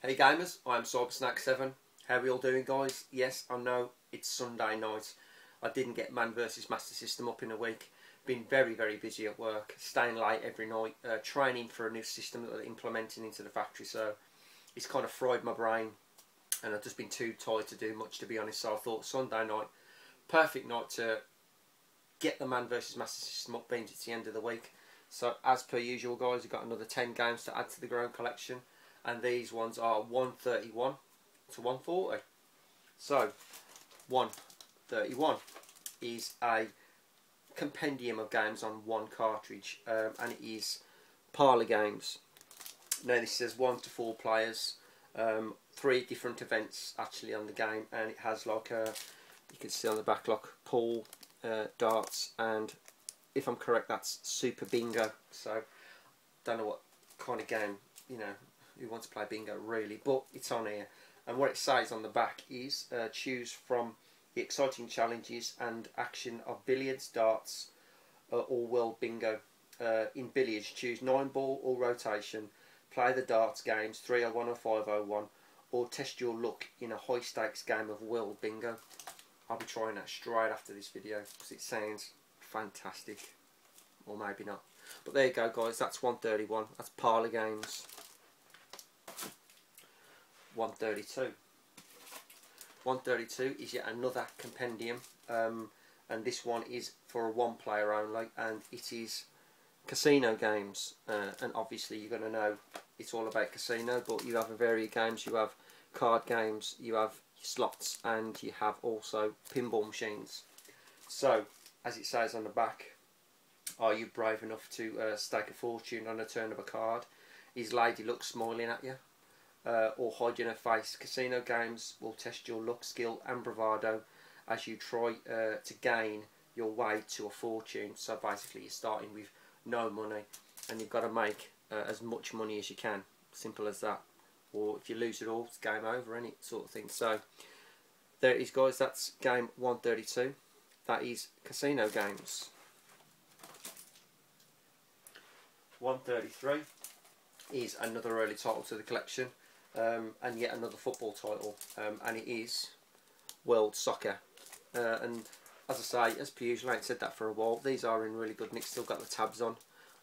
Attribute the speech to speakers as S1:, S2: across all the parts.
S1: Hey gamers, I'm CyberSnack7. How are we all doing, guys? Yes, I know it's Sunday night. I didn't get Man vs Master System up in a week. Been very busy at work, staying late every night, training for a new system that they're implementing into the factory, so it's kind of fried my brain and I've just been too tired to do much, to be honest. So I thought Sunday night, perfect night to get the Man vs Master System up, being it's the end of the week. So as per usual, guys, we've got another 10 games to add to the Grown collection, and these ones are 131 to 140. So 131 is a compendium of games on one cartridge, and it is parlour games. Now this says 1 to 4 players, 3 different events actually on the game, and it has like a, you can see on the back, like pool, darts, and if I'm correct that's Super Bingo. So don't know what kind of game, you know, who wants to play bingo really, but it's on here. And what it says on the back is choose from the exciting challenges and action of billiards, darts, or world bingo. In billiards, choose 9 ball or rotation, play the darts games 301 or 501, or test your luck in a high stakes game of world bingo. I'll be trying that straight after this video because it sounds fantastic, or maybe not. But there you go, guys, that's 131, that's parlour games. 132. 132 is yet another compendium, and this one is for a 1 player only, and it is casino games. And obviously you're going to know it's all about casino, but you have a varied games. You have card games, you have slots, and you have also pinball machines. So as it says on the back, are you brave enough to stake a fortune on a turn of a card? Is Lady Luck smiling at you? Or hide in her face? Casino games will test your luck, skill and bravado as you try to gain your way to a fortune. So basically you're starting with no money and you've got to make as much money as you can. Simple as that. Or if you lose it all, it's game over, isn't it? Sort of thing. So there it is, guys, that's game 132. That is casino games. 133 is another early title to the collection, and yet another football title, and it is World Soccer. And as I say, as per usual, I ain't said that for a while, these are in really good nick, still got the tabs on.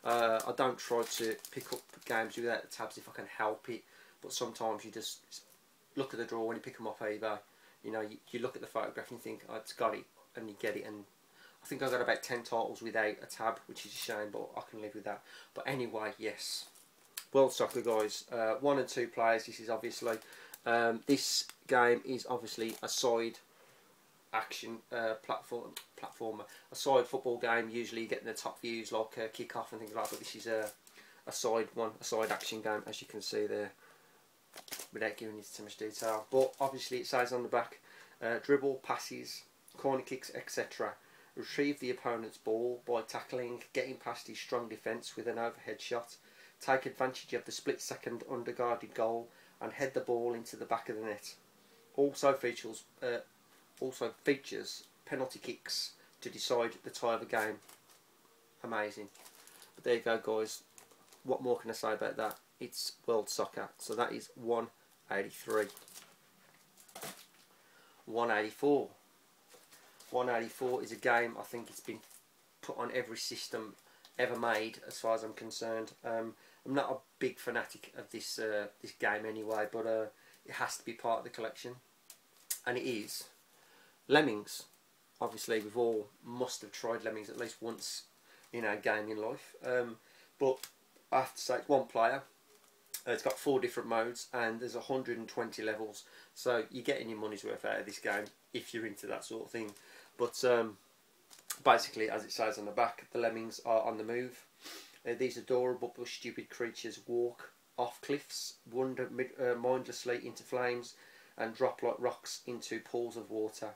S1: I don't try to pick up games without the tabs if I can help it, but sometimes you just look at the drawer when you pick them off eBay. You know, you look at the photograph and you think, oh, it's got it, and you get it. And I think I've got about 10 titles without a tab, which is a shame, but I can live with that. But anyway, yes, World Soccer, guys, 1 and 2 players. This is obviously this game is obviously a side action platformer, a side football game. Usually you get in the top views like kick off and things like that, but this is a side one, a side action game, as you can see there, without giving you too much detail. But obviously it says on the back, dribble, passes, corner kicks, etc. Retrieve the opponent's ball by tackling, getting past his strong defence with an overhead shot. Take advantage of the split-second underguarded goal and head the ball into the back of the net. Also features penalty kicks to decide the tie of a game. Amazing. But there you go, guys. What more can I say about that? It's World Soccer. So that is 183. 184. 184 is a game, I think it's been put on every system ever made as far as I'm concerned. I'm not a big fanatic of this this game anyway, but it has to be part of the collection, and it is Lemmings. Obviously we've all must have tried Lemmings at least once in our gaming life, but I have to say it's 1 player. It's got 4 different modes and there's 120 levels, so you're getting your money's worth out of this game if you're into that sort of thing. But basically, as it says on the back, the lemmings are on the move. These adorable but stupid creatures walk off cliffs, wander mindlessly into flames, and drop like rocks into pools of water.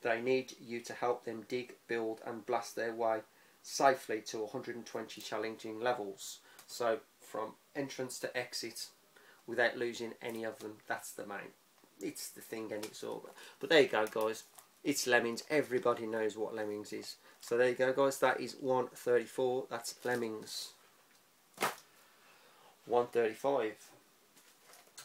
S1: They need you to help them dig, build and blast their way safely to 120 challenging levels. So from entrance to exit without losing any of them. That's the main, it's the thing, and it's all. But there you go, guys, it's Lemmings. Everybody knows what Lemmings is. So there you go, guys, that is 134. That's Lemmings. 135.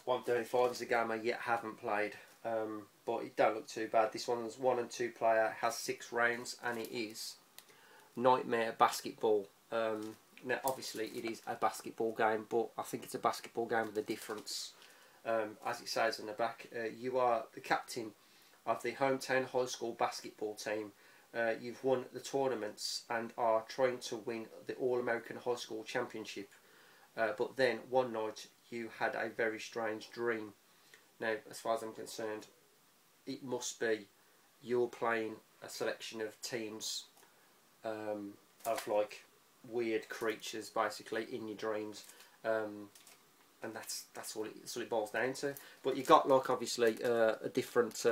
S1: 135 is a game I yet haven't played, but it don't look too bad. This one's 1 and 2 player, has 6 rounds, and it is Nightmare Basketball. Now obviously it is a basketball game, but I think it's a basketball game with a difference. As it says in the back, you are the captain of the hometown high school basketball team. You've won the tournaments and are trying to win the All-American High School Championship. But then one night you had a very strange dream. Now, as far as I'm concerned, it must be you're playing a selection of teams of like weird creatures basically in your dreams, and that's all it boils down to. But you got like obviously a different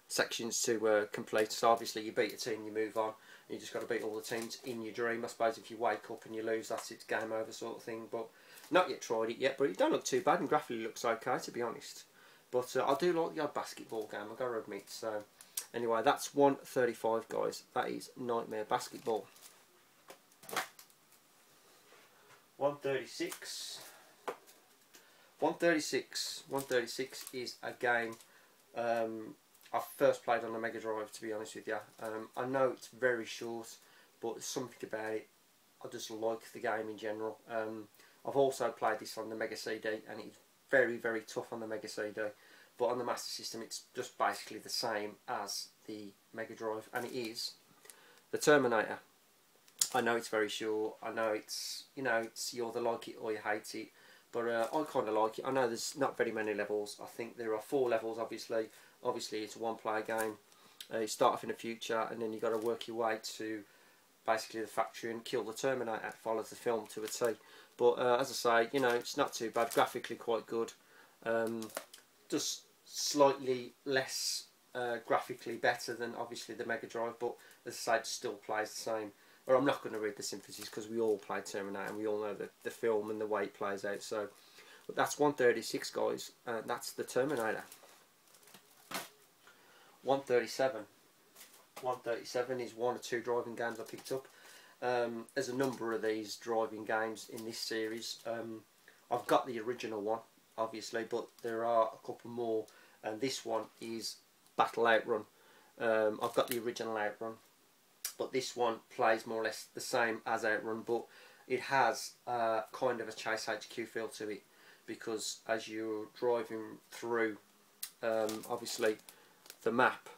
S1: sections to complete. So obviously you beat a team, you move on. You just got to beat all the teams in your dream. I suppose if you wake up and you lose, that's it's game over sort of thing. But not yet tried it yet. But it don't look too bad, and graphically looks okay to be honest. But I do like the odd basketball game, I've got to admit. So anyway, that's 135, guys. That is Nightmare Basketball. 136. 136 is a game I first played on the Mega Drive, to be honest with you. I know it's very short, but there's something about it. I just like the game in general. I've also played this on the Mega CD, and it's very, very tough on the Mega CD. But on the Master System, it's just basically the same as the Mega Drive, and it is the Terminator. I know it's very short. I know it's, you know, it's you either like it or you hate it. But I kind of like it. I know there's not very many levels. I think there are 4 levels, obviously. Obviously, it's a one-player game. You start off in the future, and then you've got to work your way to basically the factory and kill the Terminator. It follows the film to a T. But as I say, you know, it's not too bad. Graphically quite good. Just slightly less graphically better than obviously the Mega Drive. But as I say, it still plays the same. Or I'm not going to read the synthesis because we all play Terminator and we all know the film and the way it plays out. So, but that's 136, guys. That's the Terminator. 137. 137 is 1 or 2 driving games I picked up. There's a number of these driving games in this series. I've got the original one, obviously, but there are a couple more. And this one is Battle Outrun. I've got the original Outrun, but this one plays more or less the same as Outrun, but it has kind of a Chase HQ feel to it, because as you're driving through, obviously, the map,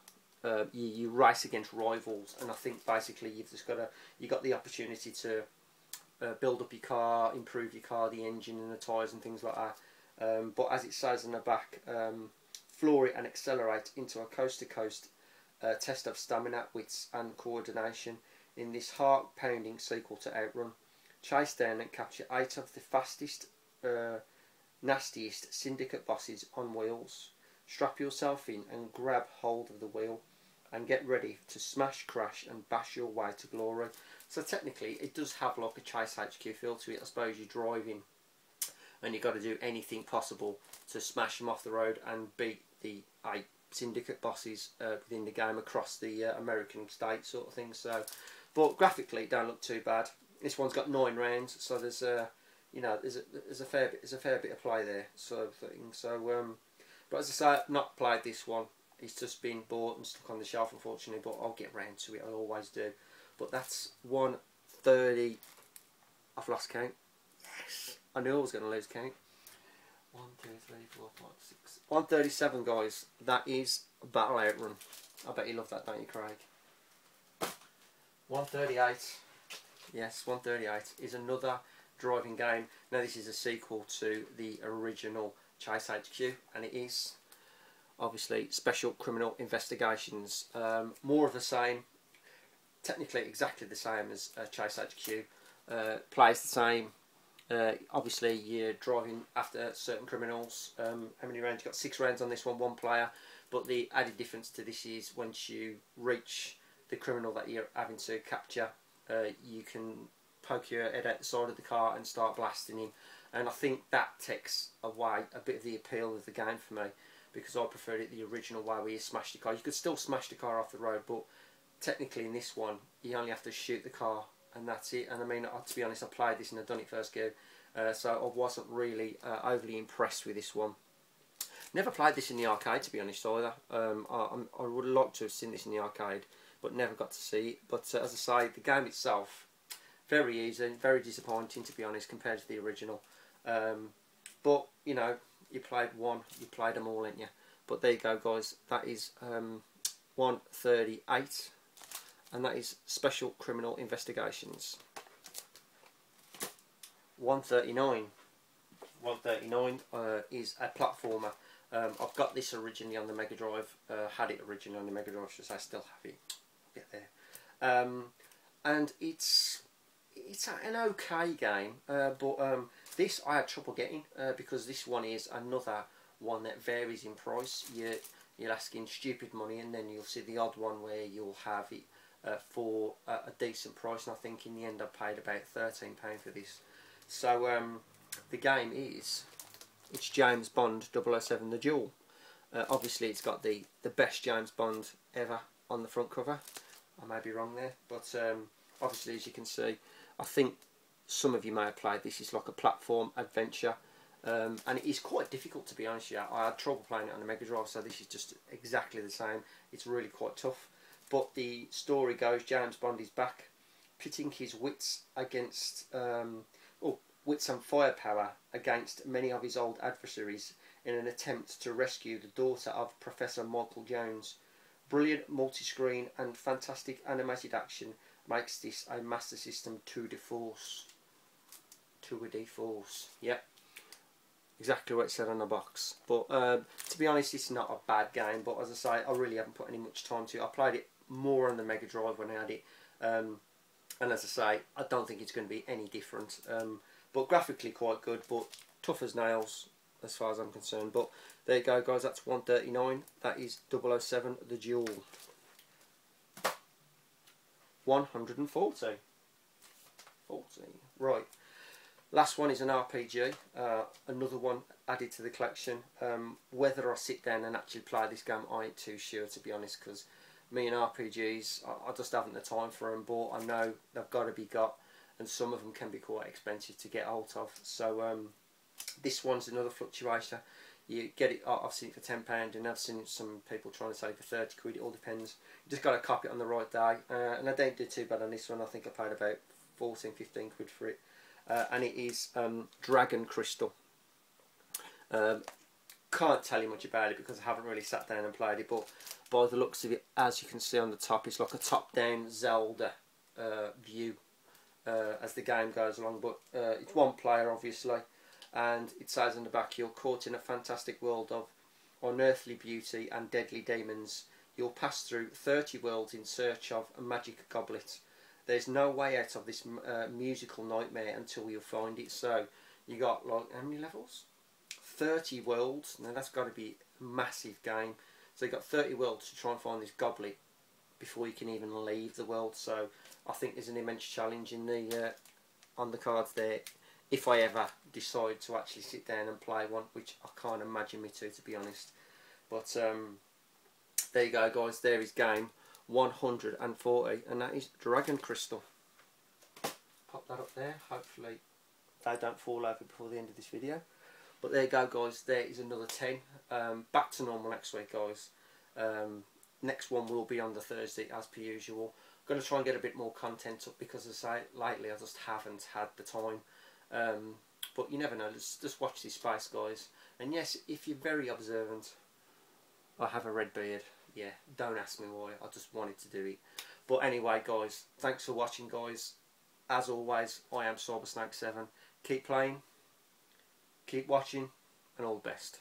S1: you race against rivals, and I think basically you've got the opportunity to build up your car, improve your car, the engine and the tyres and things like that. But as it says in the back, floor it and accelerate into a coast-to-coast test of stamina, wits and coordination in this heart-pounding sequel to Outrun. Chase down and capture 8 of the fastest, nastiest syndicate bosses on wheels. Strap yourself in and grab hold of the wheel and get ready to smash, crash and bash your way to glory. So technically it does have like a Chase HQ feel to it. I suppose you're driving and you've got to do anything possible to smash them off the road and beat the 8 syndicate bosses within the game across the American state sort of thing. So, but graphically it don't look too bad. This one's got 9 rounds, so there's you know, there's a fair bit of play there sort of thing. So but as I say, I've not played this one. It's just been bought and stuck on the shelf, unfortunately, but I'll get round to it, I always do. But that's 130. I've lost count. Yes! I knew I was going to lose count. 1, 2, 3, 4, 5, 6. 137, guys. That is Battle Outrun. I bet you love that, don't you, Craig? 138. Yes, 138 is another driving game. Now, this is a sequel to the original Chase HQ, and it is obviously Special Criminal Investigations. More of the same, technically exactly the same as Chase HQ. Plays the same. Obviously you're driving after certain criminals. How many rounds? You've got 6 rounds on this one, 1 player, but the added difference to this is once you reach the criminal that you're having to capture, you can poke your head out the side of the car and start blasting him. And I think that takes away a bit of the appeal of the game for me, because I preferred it the original way where you smash the car. You could still smash the car off the road, but technically in this one you only have to shoot the car and that's it. And I mean, to be honest, I played this and I've done it first go, so I wasn't really overly impressed with this one. Never played this in the arcade, to be honest, either. I would have liked to have seen this in the arcade, but never got to see it. But as I say, the game itself, very easy, very disappointing, to be honest, compared to the original. But, you know, you played one, you played them all, ain't you? But there you go, guys. That is 138, and that is Special Criminal Investigations. 139. 139 is a platformer. I've got this originally on the Mega Drive. Had it originally on the Mega Drive, so I still have it. Get there. And it's an okay game, but this I had trouble getting because this one is another one that varies in price. You're asking stupid money, and then you'll see the odd one where you'll have it for a decent price. And I think in the end I paid about £13 for this. So the game is, it's James Bond 007 The Duel. Obviously it's got the best James Bond ever on the front cover. I may be wrong there, but obviously, as you can see, I think some of you may have played this. It's like a platform adventure, and it is quite difficult, to be honest. Yeah, I had trouble playing it on the Mega Drive, so this is just exactly the same. It's really quite tough. But the story goes, James Bond is back, pitting his wits against wits and firepower against many of his old adversaries in an attempt to rescue the daughter of Professor Michael Jones. Brilliant multi-screen and fantastic animated action makes this a Master System tour de force. Tour de force, yep. Exactly what it said on the box. But to be honest, it's not a bad game, but as I say, I really haven't put any much time to it. I played it more on the Mega Drive when I had it, and as I say, I don't think it's going to be any different. But graphically quite good, but tough as nails as far as I'm concerned. But there you go, guys, that's 139. That is 007 The Duel. 140. 40. Right. Last one is an RPG. Another one added to the collection. Whether I sit down and actually play this game, I ain't too sure, to be honest, because me and RPGs, I just haven't the time for them, but I know they've got to be got, and some of them can be quite expensive to get hold of. So this one's another fluctuator. You get it, I've seen it for £10, and I've seen some people trying to sell it for 30 quid. It all depends. You just got to copy it on the right day. And I don't do too bad on this one. I think I paid about 14, 15 quid for it. And it is Dragon Crystal. Can't tell you much about it because I haven't really sat down and played it, but by the looks of it, as you can see on the top, it's like a top-down Zelda view as the game goes along. But it's one player, obviously, and it says on the back, you're caught in a fantastic world of unearthly beauty and deadly demons. You'll pass through 30 worlds in search of a magic goblet. There's no way out of this musical nightmare until you find it. So you got, like, how many levels? 30 worlds. Now that's got to be a massive game. So you got 30 worlds to try and find this goblet before you can even leave the world. So I think there's an immense challenge in the on the cards there, if I ever decide to actually sit down and play one, which I can't imagine me to be honest. But there you go, guys. There is game 140, and that is Dragon Crystal. Pop that up there. Hopefully they don't fall over before the end of this video. But there you go, guys. There is another 10. Back to normal next week, guys. Next one will be on the Thursday, as per usual. I'm going to try and get a bit more content up because, as I say, lately I just haven't had the time. But you never know. Let's just watch this space, guys. And yes, if you're very observant, I have a red beard. Yeah, don't ask me why. I just wanted to do it. But anyway, guys, thanks for watching, guys. As always, I am CyberSnake7. Keep playing, keep watching, and all the best.